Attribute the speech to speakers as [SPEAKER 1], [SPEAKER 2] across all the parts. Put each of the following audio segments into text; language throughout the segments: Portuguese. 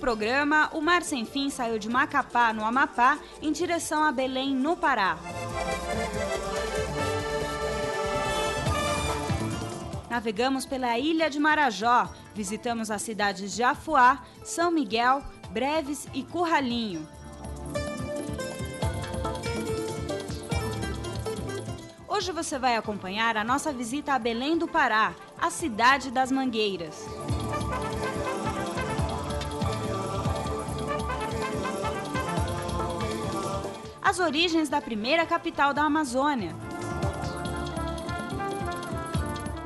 [SPEAKER 1] programa, o Mar Sem Fim saiu de Macapá, no Amapá, em direção a Belém, no Pará. Navegamos pela ilha de Marajó, visitamos as cidades de Afuá, São Miguel, Breves e Curralinho. Hoje você vai acompanhar a nossa visita a Belém do Pará, a cidade das mangueiras. As origens da primeira capital da Amazônia.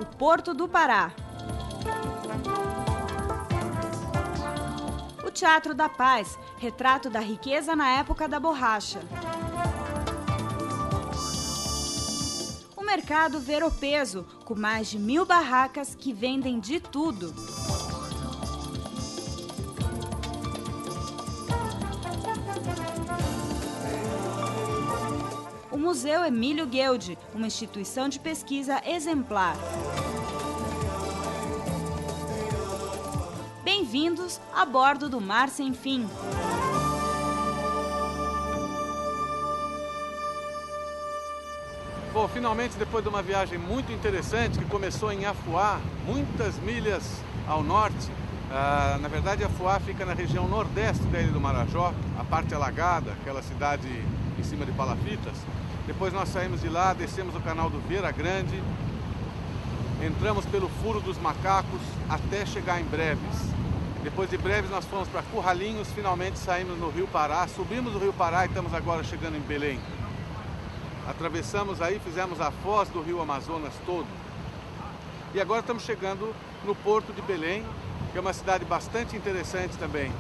[SPEAKER 1] O Porto do Pará. O Teatro da Paz, retrato da riqueza na época da borracha. O Mercado Ver-o-Peso, com mais de 1000 barracas que vendem de tudo. O Museu Emílio Gueldi, uma instituição de pesquisa exemplar. Bem-vindos a bordo do Mar Sem Fim.
[SPEAKER 2] Bom, finalmente, depois de uma viagem muito interessante que começou em Afuá, muitas milhas ao norte, na verdade Afuá fica na região nordeste da Ilha do Marajó, a parte alagada, aquela cidade em cima de Palafitas. Depois nós saímos de lá, descemos o canal do Vera Grande, entramos pelo Furo dos Macacos até chegar em Breves. Depois de Breves nós fomos para Curralinhos, finalmente saímos no Rio Pará, subimos o Rio Pará e estamos agora chegando em Belém. Atravessamos aí, fizemos a foz do Rio Amazonas todo. E agora estamos chegando no Porto de Belém, que é uma cidade bastante interessante também.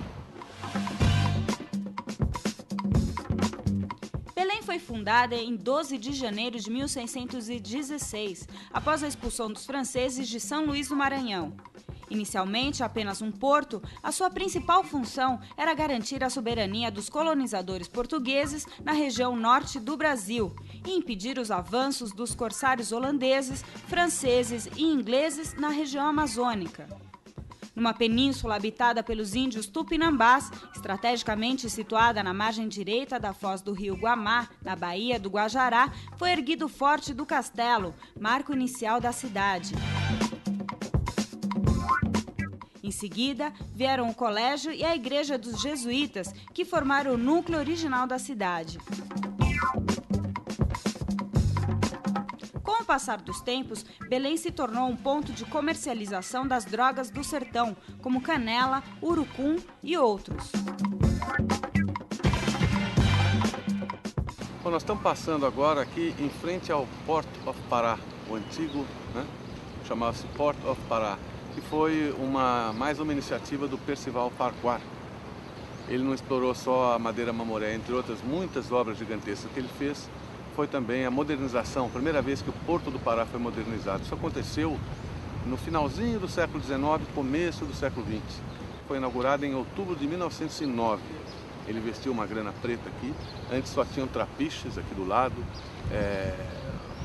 [SPEAKER 1] Belém foi fundada em 12 de janeiro de 1616, após a expulsão dos franceses de São Luís do Maranhão. Inicialmente apenas um porto, a sua principal função era garantir a soberania dos colonizadores portugueses na região norte do Brasil e impedir os avanços dos corsários holandeses, franceses e ingleses na região amazônica. Numa península habitada pelos índios tupinambás, estrategicamente situada na margem direita da foz do rio Guamá, na Baía do Guajará, foi erguido o Forte do Castelo, marco inicial da cidade. Em seguida, vieram o colégio e a igreja dos jesuítas, que formaram o núcleo original da cidade. Com o passar dos tempos, Belém se tornou um ponto de comercialização das drogas do sertão, como canela, urucum e outros.
[SPEAKER 2] Bom, nós estamos passando agora aqui em frente ao Port of Pará, o antigo, chamava-se Port of Pará, que foi mais uma iniciativa do Percival Farquhar. Ele não explorou só a madeira mamoré, entre outras muitas obras gigantescas que ele fez, foi também a modernização, a primeira vez que o Porto do Pará foi modernizado. Isso aconteceu no finalzinho do século XIX, começo do século XX. Foi inaugurado em outubro de 1909. Ele investiu uma grana preta aqui, antes só tinham trapiches aqui do lado,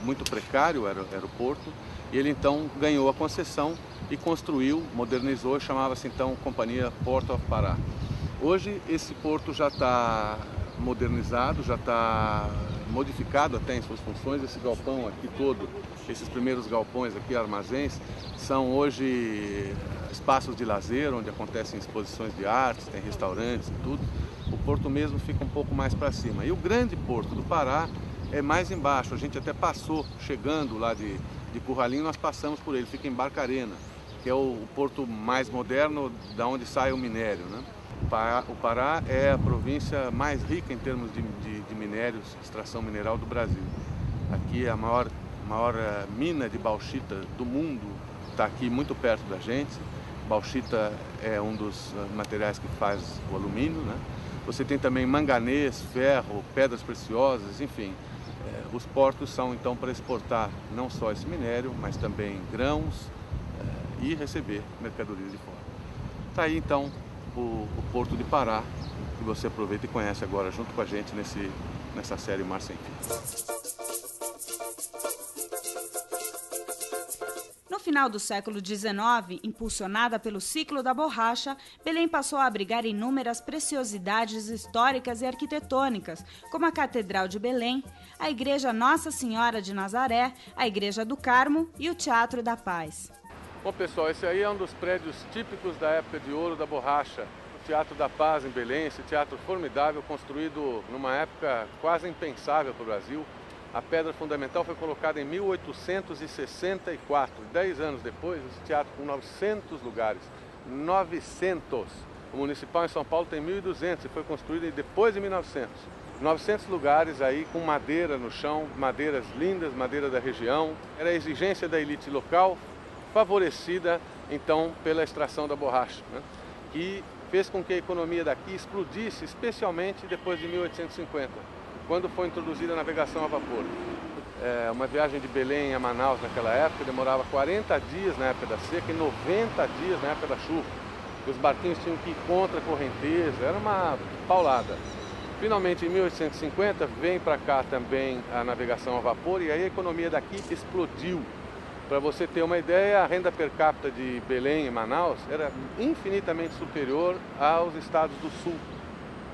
[SPEAKER 2] muito precário era o porto, e ele então ganhou a concessão e construiu, modernizou, chamava-se então Companhia Port of Pará. Hoje esse porto já está modernizado, já está modificado até em suas funções. Esse galpão aqui todo, esses primeiros galpões aqui, armazéns, são hoje espaços de lazer, onde acontecem exposições de artes, tem restaurantes e tudo. O porto mesmo fica um pouco mais para cima. E o grande Porto do Pará é mais embaixo, a gente até passou, chegando lá de Curralinho, nós passamos por ele, fica em Barcarena, que é o porto mais moderno, da onde sai o minério, né? O Pará é a província mais rica em termos de minérios, extração mineral do Brasil. Aqui é a maior mina de bauxita do mundo, está aqui muito perto da gente. Bauxita é um dos materiais que faz o alumínio, né? Você tem também manganês, ferro, pedras preciosas, enfim. Os portos são então para exportar não só esse minério, mas também grãos e receber mercadorias de fora. Está aí então o Porto de Pará, que você aproveita e conhece agora junto com a gente nessa série Mar Sem Fim.
[SPEAKER 1] No final do século XIX, impulsionada pelo ciclo da borracha, Belém passou a abrigar inúmeras preciosidades históricas e arquitetônicas, como a Catedral de Belém, a Igreja Nossa Senhora de Nazaré, a Igreja do Carmo e o Teatro da Paz.
[SPEAKER 2] Bom, pessoal, esse aí é um dos prédios típicos da época de ouro da borracha. O Teatro da Paz em Belém, esse teatro formidável, construído numa época quase impensável para o Brasil. A pedra fundamental foi colocada em 1864, 10 anos depois, esse teatro com 900 lugares. 900! O municipal em São Paulo tem 1.200 e foi construído depois de 1900. 900 lugares aí com madeira no chão, madeiras lindas, madeira da região. Era a exigência da elite local, favorecida então pela extração da borracha, né? Que fez com que a economia daqui explodisse, especialmente depois de 1850. Quando foi introduzida a navegação a vapor. Uma viagem de Belém a Manaus naquela época demorava 40 dias na época da seca e 90 dias na época da chuva. Os barquinhos tinham que ir contra a correnteza, era uma paulada. Finalmente, em 1850, vem para cá também a navegação a vapor e aí a economia daqui explodiu. Para você ter uma ideia, a renda per capita de Belém e Manaus era infinitamente superior aos estados do sul.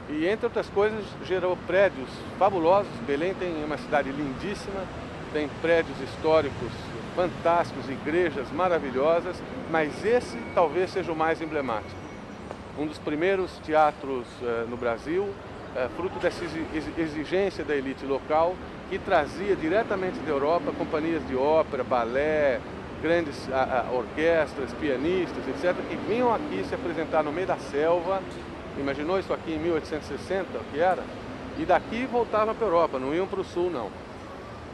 [SPEAKER 2] E, entre outras coisas, gerou prédios fabulosos. Belém tem uma cidade lindíssima, tem prédios históricos fantásticos, igrejas maravilhosas, mas esse talvez seja o mais emblemático. Um dos primeiros teatros no Brasil, fruto dessa exigência da elite local, que trazia diretamente da Europa companhias de ópera, balé, grandes orquestras, pianistas, etc., que vinham aqui se apresentar no meio da selva. Imaginou isso aqui em 1860, o que era? E daqui voltavam para a Europa, não iam para o sul, não.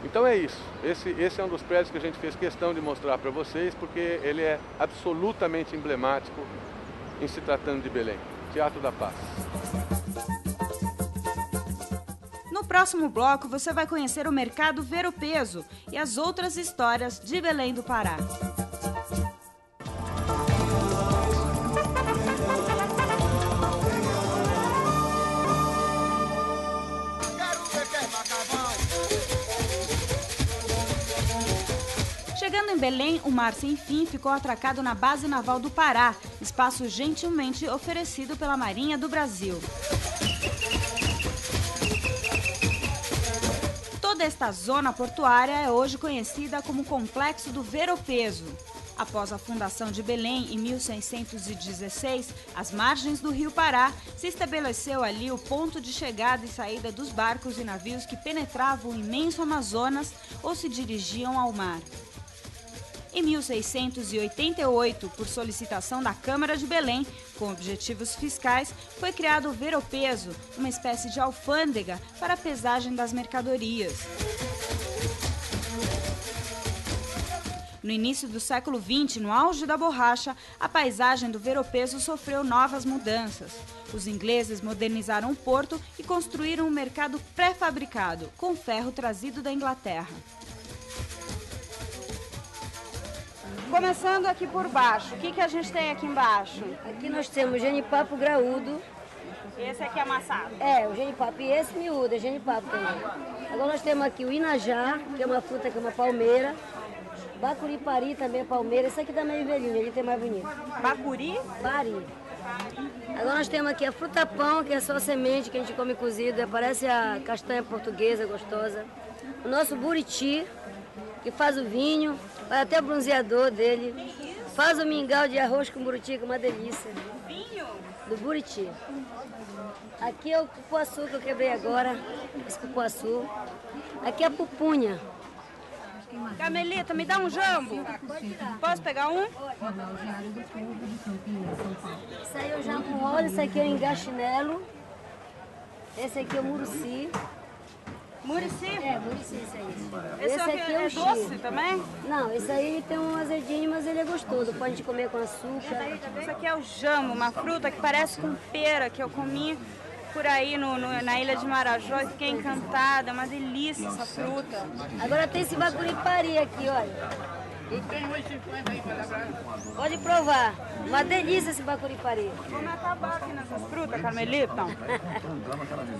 [SPEAKER 2] Então é isso. Esse é um dos prédios que a gente fez questão de mostrar para vocês, porque ele é absolutamente emblemático em se tratando de Belém. Teatro da Paz.
[SPEAKER 1] No próximo bloco, você vai conhecer o Mercado Ver-o-Peso e as outras histórias de Belém do Pará. Chegando em Belém, o Mar Sem Fim ficou atracado na Base Naval do Pará, espaço gentilmente oferecido pela Marinha do Brasil. Toda esta zona portuária é hoje conhecida como Complexo do Ver-o-Peso. Após a fundação de Belém em 1616, às margens do Rio Pará, se estabeleceu ali o ponto de chegada e saída dos barcos e navios que penetravam o imenso Amazonas ou se dirigiam ao mar. Em 1688, por solicitação da Câmara de Belém, com objetivos fiscais, foi criado o Ver-o-Peso, uma espécie de alfândega para a pesagem das mercadorias. No início do século XX, no auge da borracha, a paisagem do Ver-o-Peso sofreu novas mudanças. Os ingleses modernizaram o porto e construíram um mercado pré-fabricado, com ferro trazido da Inglaterra. Começando aqui por baixo, o que a gente tem aqui embaixo?
[SPEAKER 3] Aqui nós temos genipapo graúdo.
[SPEAKER 1] Esse aqui é amassado?
[SPEAKER 3] É, o genipapo. E esse miúdo, é genipapo também. Agora nós temos aqui o inajá, que é uma fruta que é uma palmeira. Bacuripari também é palmeira. Esse aqui também é velhinho, ele tem mais bonito.
[SPEAKER 1] Bacuri?
[SPEAKER 3] Pari. Agora nós temos aqui a fruta-pão, que é só semente que a gente come cozido. Parece a castanha portuguesa gostosa. O nosso buriti, que faz o vinho, faz até o bronzeador dele. Faz o mingau de arroz com buriti, que é uma delícia.
[SPEAKER 1] Vinho?
[SPEAKER 3] Do buriti. Aqui é o cupuaçu que eu quebrei agora, esse cupuaçu. Aqui é a pupunha.
[SPEAKER 1] Carmelita, me dá um jambo? Posso pegar um?
[SPEAKER 3] Esse aí é o jambo com óleo, esse aqui é o engaxinelo. Esse aqui é o muruci.
[SPEAKER 1] Murici?
[SPEAKER 3] É, muruci esse aí.
[SPEAKER 1] Esse aqui é doce também?
[SPEAKER 3] Não, esse aí tem um azedinho, mas ele é gostoso. Pode comer com açúcar.
[SPEAKER 1] Esse aqui é o jambo, uma fruta que parece com pera, que eu comi por aí na ilha de Marajó e fiquei encantada. É uma delícia essa fruta.
[SPEAKER 3] Agora tem esse bacuripari aqui, olha. Pode provar. Uma delícia esse bacuripari.
[SPEAKER 1] Vamos acabar aqui nessas frutas, Carmelita?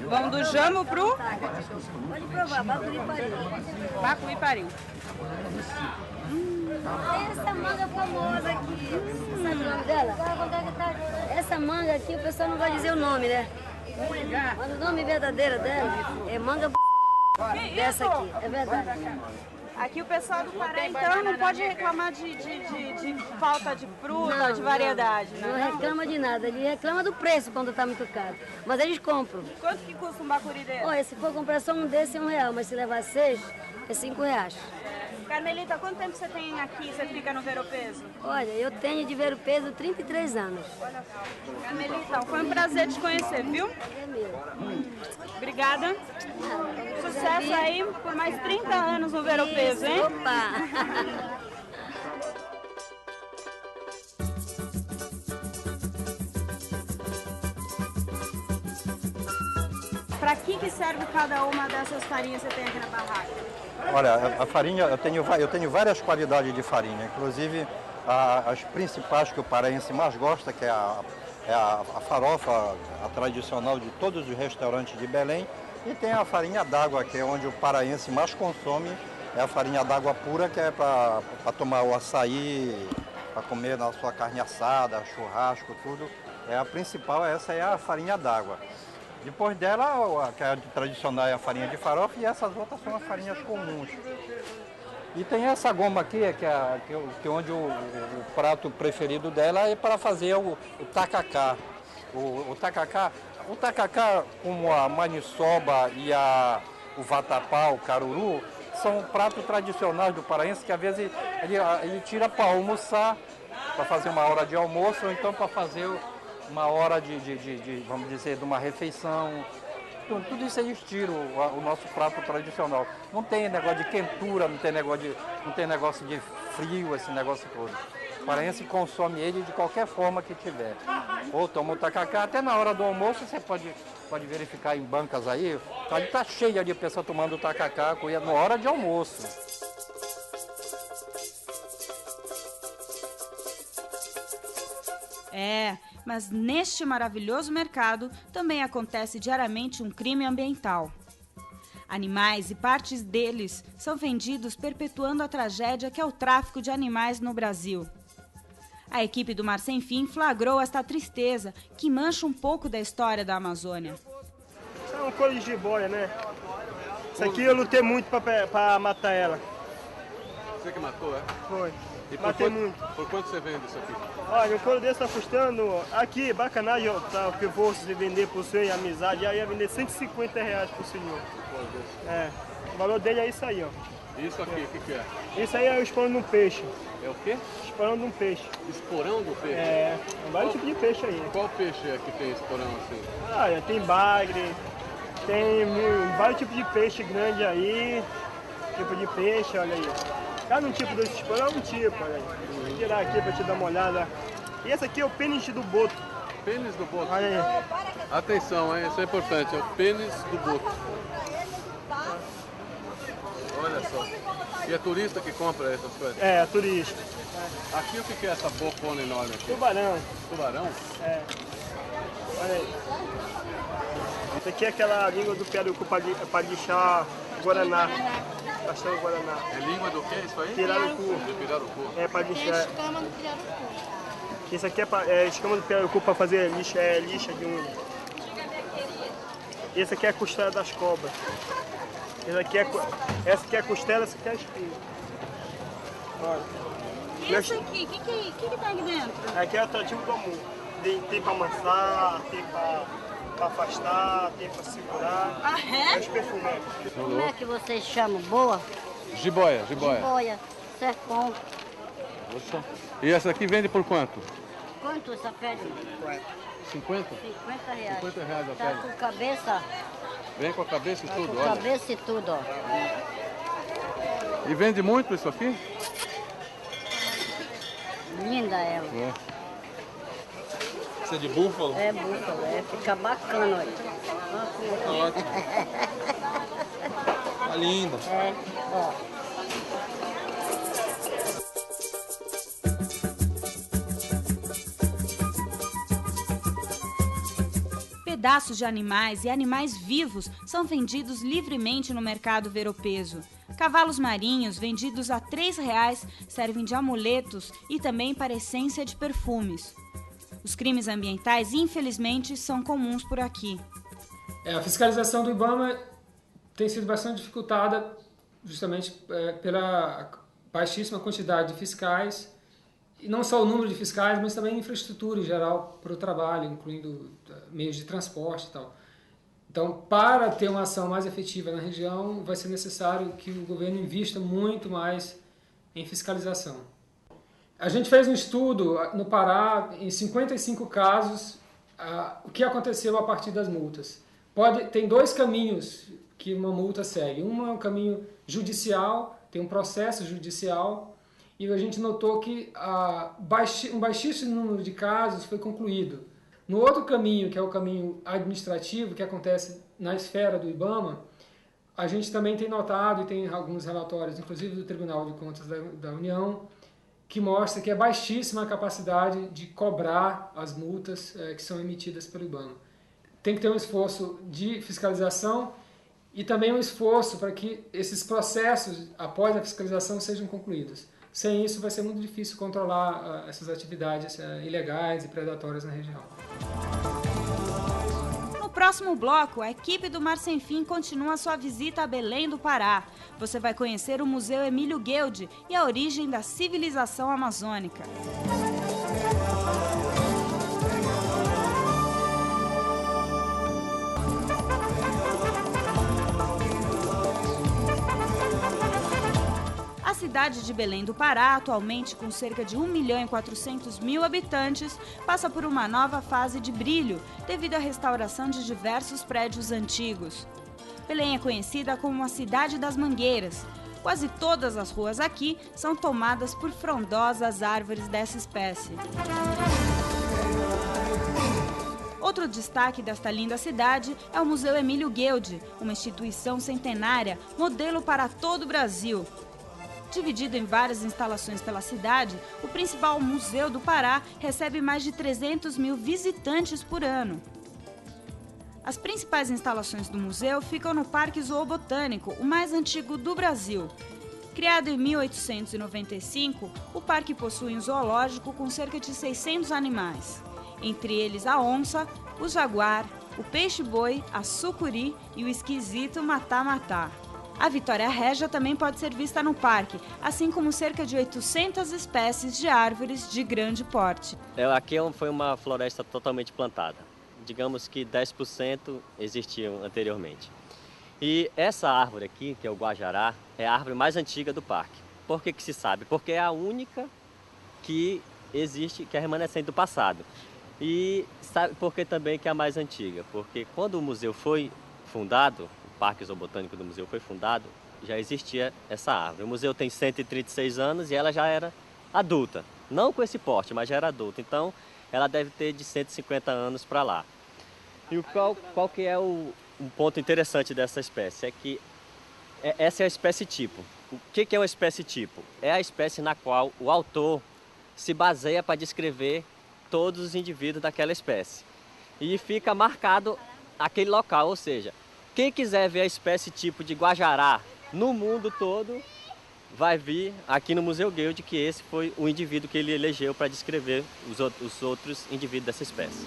[SPEAKER 1] Vamos do jambo pro?
[SPEAKER 3] Pode provar, bacuripari.
[SPEAKER 1] Bacuripari.
[SPEAKER 3] Tem essa manga famosa aqui. Sabe o nome dela? Essa manga aqui, o pessoal não vai dizer o nome, né? Mas o nome verdadeiro dela é manga dessa aqui, é verdade.
[SPEAKER 1] Aqui o pessoal do Pará, então, não pode reclamar de falta de fruta, de variedade, né?
[SPEAKER 3] Não reclama de nada, ele reclama do preço quando tá muito caro. Mas eles compram.
[SPEAKER 1] Quanto que custa um bacuri desse?
[SPEAKER 3] Olha, se for comprar só um desse é R$1, mas se levar 6, é R$5.
[SPEAKER 1] Carmelita, quanto tempo você tem aqui, você fica no Ver o Peso?
[SPEAKER 3] Olha, eu tenho de ver o peso 33 anos.
[SPEAKER 1] Carmelita, foi um prazer te conhecer, viu?
[SPEAKER 3] É meu.
[SPEAKER 1] Obrigada. Sucesso aí por mais 30 anos no Ver o Peso, hein?
[SPEAKER 3] Opa!
[SPEAKER 1] Para que serve cada uma dessas farinhas que você tem aqui na barraca?
[SPEAKER 4] Olha, a farinha, eu tenho várias qualidades de farinha, inclusive as principais que o paraense mais gosta, que é a farofa, a tradicional de todos os restaurantes de Belém, e tem a farinha d'água, que é onde o paraense mais consome, é a farinha d'água pura, que é para tomar o açaí, para comer na sua carne assada, churrasco, tudo. A principal, essa é a farinha d'água. Depois dela, que é a tradicional é a farinha de farofa, e essas outras são as farinhas comuns. E tem essa goma aqui, que onde o prato preferido dela é para fazer o tacacá. O tacacá, como a maniçoba e o vatapá, o caruru, são pratos tradicionais do paraense que às vezes ele tira para almoçar, para fazer uma hora de almoço, ou então para fazer uma hora vamos dizer, de uma refeição. Então, tudo isso eles tiram o nosso prato tradicional. Não tem negócio de quentura, não tem negócio de frio, esse negócio todo. O paraense consome ele de qualquer forma que tiver. Ou toma o tacacá, até na hora do almoço você pode verificar em bancas aí, está cheia de pessoas tomando o tacacá na hora de almoço.
[SPEAKER 1] Mas neste maravilhoso mercado também acontece diariamente um crime ambiental. Animais e partes deles são vendidos perpetuando a tragédia que é o tráfico de animais no Brasil. A equipe do Mar Sem Fim flagrou esta tristeza que mancha um pouco da história da Amazônia.
[SPEAKER 5] É um couro de jiboia, né? Isso aqui eu lutei muito para matar ela.
[SPEAKER 2] Você que matou, é?
[SPEAKER 5] Foi.
[SPEAKER 2] E
[SPEAKER 5] Matei muito.
[SPEAKER 2] Por quanto você vende isso aqui?
[SPEAKER 5] Olha, um couro desse está custando, aqui, bacanagem, tá, que eu vou se vender por senhor em amizade, aí ia vender R$150 por senhor. O valor dele é isso aí, ó.
[SPEAKER 2] E isso aqui, o que é?
[SPEAKER 5] Isso aí é o esporão de um peixe.
[SPEAKER 2] É o quê?
[SPEAKER 5] Esporão de um peixe.
[SPEAKER 2] Esporão do peixe?
[SPEAKER 5] É vários tipos de peixe aí.
[SPEAKER 2] Qual peixe é que tem esporão assim?
[SPEAKER 5] Olha, tem bagre, tem vários tipos de peixe grande aí, tipo de peixe, olha aí. Cada um tipo desse esporão é um tipo, olha aí. Vou tirar aqui para te dar uma olhada. E esse aqui é o pênis do boto.
[SPEAKER 2] Pênis do boto?
[SPEAKER 5] Olha aí.
[SPEAKER 2] Atenção, hein? Isso é importante, é o pênis do boto. Olha só. E é turista que compra essas coisas?
[SPEAKER 5] É, turista.
[SPEAKER 2] Aqui o que é essa bocona enorme aqui?
[SPEAKER 5] Tubarão.
[SPEAKER 2] Tubarão?
[SPEAKER 5] É. Olha aí. Isso aqui é aquela língua do pirarucu para lixar guaraná. Castanho guaraná.
[SPEAKER 2] É língua do que isso aí?
[SPEAKER 5] Pirarucu.
[SPEAKER 2] Pirarucu.
[SPEAKER 5] É para lixar.
[SPEAKER 6] Escama do pirarucu.
[SPEAKER 5] Isso aqui é escama do pirarucu para fazer lixa de unha. Esse aqui é a costela das cobras. Essa aqui é a costela, essa aqui é a espinha. Olha.
[SPEAKER 1] E esse aqui, o que tá aqui dentro?
[SPEAKER 5] Aqui é o atrativo comum. Tem para amassar, tem para afastar, tem para segurar.
[SPEAKER 1] Ah, é?
[SPEAKER 5] É os perfumes.
[SPEAKER 3] Como é que vocês chamam? Boa?
[SPEAKER 2] Jiboia.
[SPEAKER 3] Jiboia. Serpão.
[SPEAKER 2] Poxa. E essa aqui vende por quanto?
[SPEAKER 3] Quanto essa pele?
[SPEAKER 2] 50?
[SPEAKER 3] R$50.
[SPEAKER 2] 50 reais a
[SPEAKER 3] Tá
[SPEAKER 2] pele.
[SPEAKER 3] com cabeça?
[SPEAKER 2] Vem com a cabeça e
[SPEAKER 3] Tá
[SPEAKER 2] tudo,
[SPEAKER 3] com
[SPEAKER 2] olha.
[SPEAKER 3] cabeça e tudo, ó.
[SPEAKER 2] E vende muito isso aqui?
[SPEAKER 3] Linda ela.
[SPEAKER 2] É. Isso é de búfalo?
[SPEAKER 3] É búfalo, fica bacana, olha.
[SPEAKER 2] Tá ótimo. Tá linda.
[SPEAKER 3] É, ó.
[SPEAKER 1] Pedaços de animais e animais vivos são vendidos livremente no mercado Ver o Peso. Cavalos marinhos, vendidos a R$ 3,00, servem de amuletos e também para essência de perfumes. Os crimes ambientais, infelizmente, são comuns por aqui.
[SPEAKER 6] A fiscalização do IBAMA tem sido bastante dificultada justamente pela baixíssima quantidade de fiscais, e não só o número de fiscais, mas também a infraestrutura em geral para o trabalho, incluindo meios de transporte e tal. Então, para ter uma ação mais efetiva na região, vai ser necessário que o governo invista muito mais em fiscalização. A gente fez um estudo no Pará, em 55 casos, o que aconteceu a partir das multas. Tem dois caminhos que uma multa segue. Um é um caminho judicial, tem um processo judicial, e a gente notou que um baixíssimo número de casos foi concluído. No outro caminho, que é o caminho administrativo, que acontece na esfera do IBAMA, a gente também tem notado, e tem alguns relatórios, inclusive do Tribunal de Contas da União, que mostra que é baixíssima a capacidade de cobrar as multas que são emitidas pelo IBAMA. Tem que ter um esforço de fiscalização e também um esforço para que esses processos, após a fiscalização, sejam concluídos. Sem isso, vai ser muito difícil controlar essas atividades ilegais e predatórias na região.
[SPEAKER 1] No próximo bloco, a equipe do Mar Sem Fim continua sua visita a Belém do Pará. Você vai conhecer o Museu Emílio Gueldi e a origem da civilização amazônica. A cidade de Belém do Pará, atualmente com cerca de 1.400.000 habitantes, passa por uma nova fase de brilho devido à restauração de diversos prédios antigos. Belém é conhecida como a cidade das mangueiras. Quase todas as ruas aqui são tomadas por frondosas árvores dessa espécie. Outro destaque desta linda cidade é o Museu Emílio Gueldi, uma instituição centenária, modelo para todo o Brasil. Dividido em várias instalações pela cidade, o principal museu do Pará recebe mais de 300.000 visitantes por ano. As principais instalações do museu ficam no Parque Zoobotânico, o mais antigo do Brasil. Criado em 1895, o parque possui um zoológico com cerca de 600 animais, entre eles a onça, o jaguar, o peixe-boi, a sucuri e o esquisito matá-matá. A Vitória Régia também pode ser vista no parque, assim como cerca de 800 espécies de árvores de grande porte.
[SPEAKER 7] Aqui foi uma floresta totalmente plantada. Digamos que 10% existiam anteriormente. E essa árvore aqui, que é o guajará, é a árvore mais antiga do parque. Por que se sabe? Porque é a única que existe, que é remanescente do passado. E sabe por que também que é a mais antiga? Porque quando o museu foi fundado, o Parque Zoobotânico do museu foi fundado, já existia essa árvore. O museu tem 136 anos e ela já era adulta. Não com esse porte, mas já era adulta. Então, ela deve ter de 150 anos para lá. E qual que é um ponto interessante dessa espécie? É que essa é a espécie tipo. O que é uma espécie tipo? É a espécie na qual o autor se baseia para descrever todos os indivíduos daquela espécie. E fica marcado aquele local, ou seja, quem quiser ver a espécie tipo de guajará no mundo todo, vai vir aqui no Museu Gueldi, que esse foi o indivíduo que ele elegeu para descrever os outros indivíduos dessa espécie.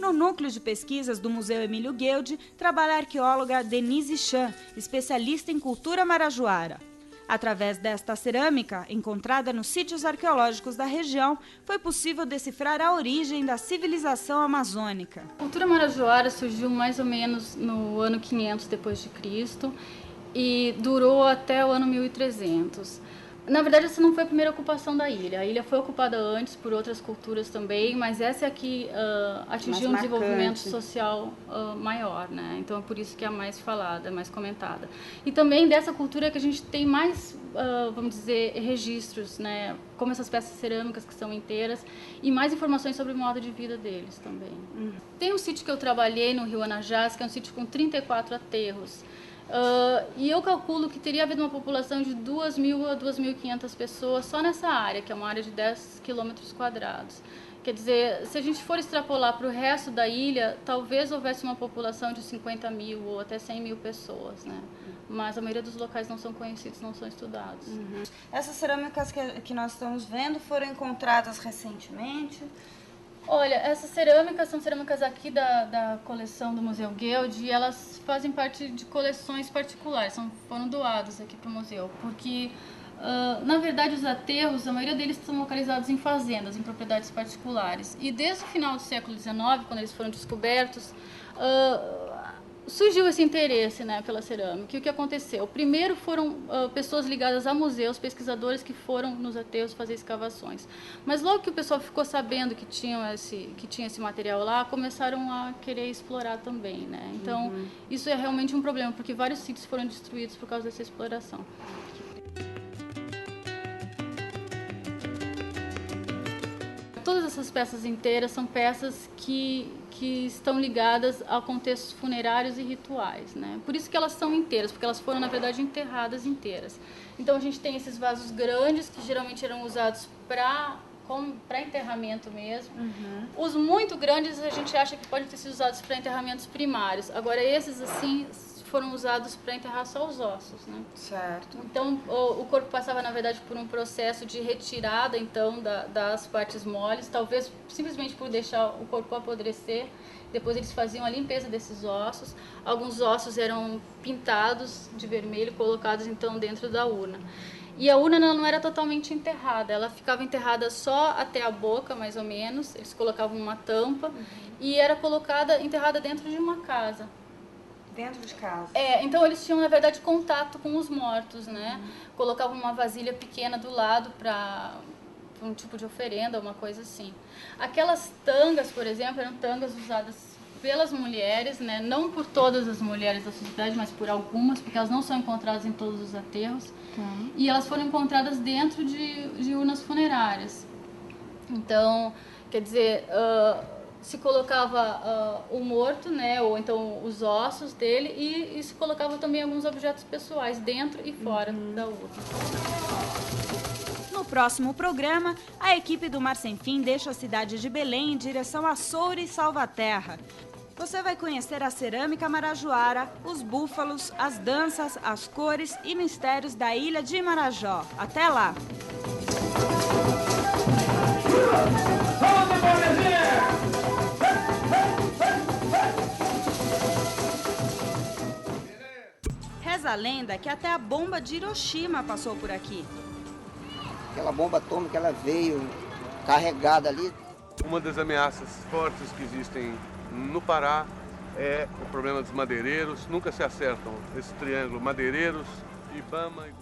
[SPEAKER 1] No núcleo de pesquisas do Museu Emílio Gueldi, trabalha a arqueóloga Denise Chan, especialista em cultura marajoara. Através desta cerâmica, encontrada nos sítios arqueológicos da região, foi possível decifrar a origem da civilização amazônica.
[SPEAKER 8] A cultura marajoara surgiu mais ou menos no ano 500 depois de Cristo e durou até o ano 1300. Na verdade, essa não foi a primeira ocupação da ilha. A ilha foi ocupada antes por outras culturas também, mas essa é a que atingiu um desenvolvimento social maior, né? Então é por isso que é a mais falada, mais comentada. E também dessa cultura que a gente tem mais, vamos dizer, registros, né? Como essas peças cerâmicas que são inteiras e mais informações sobre o modo de vida deles também. Tem um sítio que eu trabalhei no Rio Anajás, que é um sítio com 34 aterros. E eu calculo que teria havido uma população de 2.000 a 2.500 pessoas só nessa área, que é uma área de 10 quilômetros quadrados. Quer dizer, se a gente for extrapolar para o resto da ilha, talvez houvesse uma população de 50 mil ou até 100 mil pessoas, né? Mas a maioria dos locais não são conhecidos, não são estudados.
[SPEAKER 1] Essas cerâmicas que nós estamos vendo foram encontradas recentemente?
[SPEAKER 8] Olha, essas cerâmicas são cerâmicas aqui da coleção do Museu Guild e elas fazem parte de coleções particulares, foram doados aqui para o museu, porque, na verdade, os aterros, a maioria deles estão localizados em fazendas, em propriedades particulares. E desde o final do século XIX, quando eles foram descobertos, surgiu esse interesse, né, pela cerâmica. E o que aconteceu? Primeiro foram pessoas ligadas a museus, pesquisadores que foram nos aterros fazer escavações. Mas logo que o pessoal ficou sabendo que tinha esse material lá, começaram a querer explorar também, né? Então, isso é realmente um problema, porque vários sítios foram destruídos por causa dessa exploração. Todas essas peças inteiras são peças que estão ligadas a contextos funerários e rituais, né? Por isso que elas são inteiras, porque elas foram, na verdade, enterradas inteiras. Então, a gente tem esses vasos grandes, que geralmente eram usados para enterramento mesmo. Os muito grandes, a gente acha que podem ter sido usados para enterramentos primários. Agora, esses, assim, foram usados para enterrar só os ossos, né?
[SPEAKER 1] Certo.
[SPEAKER 8] Então, o corpo passava, na verdade, por um processo de retirada, então, das partes moles, talvez simplesmente por deixar o corpo apodrecer. Depois eles faziam a limpeza desses ossos. Alguns ossos eram pintados de vermelho, colocados, então, dentro da urna. E a urna não era totalmente enterrada, ela ficava enterrada só até a boca, mais ou menos. Eles colocavam uma tampa e era enterrada dentro de uma casa.
[SPEAKER 1] Dentro de casa.
[SPEAKER 8] Então eles tinham, na verdade, contato com os mortos, né? Colocavam uma vasilha pequena do lado para um tipo de oferenda, uma coisa assim. Aquelas tangas, por exemplo, eram tangas usadas pelas mulheres, né? Não por todas as mulheres da sociedade, mas por algumas, porque elas não são encontradas em todos os aterros. E elas foram encontradas dentro de urnas funerárias. Então, quer dizer, se colocava o morto, né, ou então os ossos dele, e se colocava também alguns objetos pessoais dentro e fora da urna.
[SPEAKER 1] No próximo programa, a equipe do Mar Sem Fim deixa a cidade de Belém em direção a Soura e Salvaterra. Você vai conhecer a cerâmica marajoara, os búfalos, as danças, as cores e mistérios da ilha de Marajó. Até lá! Reza a lenda que até a bomba de Hiroshima passou por aqui.
[SPEAKER 9] Aquela bomba atômica, ela veio carregada ali.
[SPEAKER 2] Uma das ameaças fortes que existem no Pará é o problema dos madeireiros. Nunca se acertam esse triângulo: madeireiros, Ibama e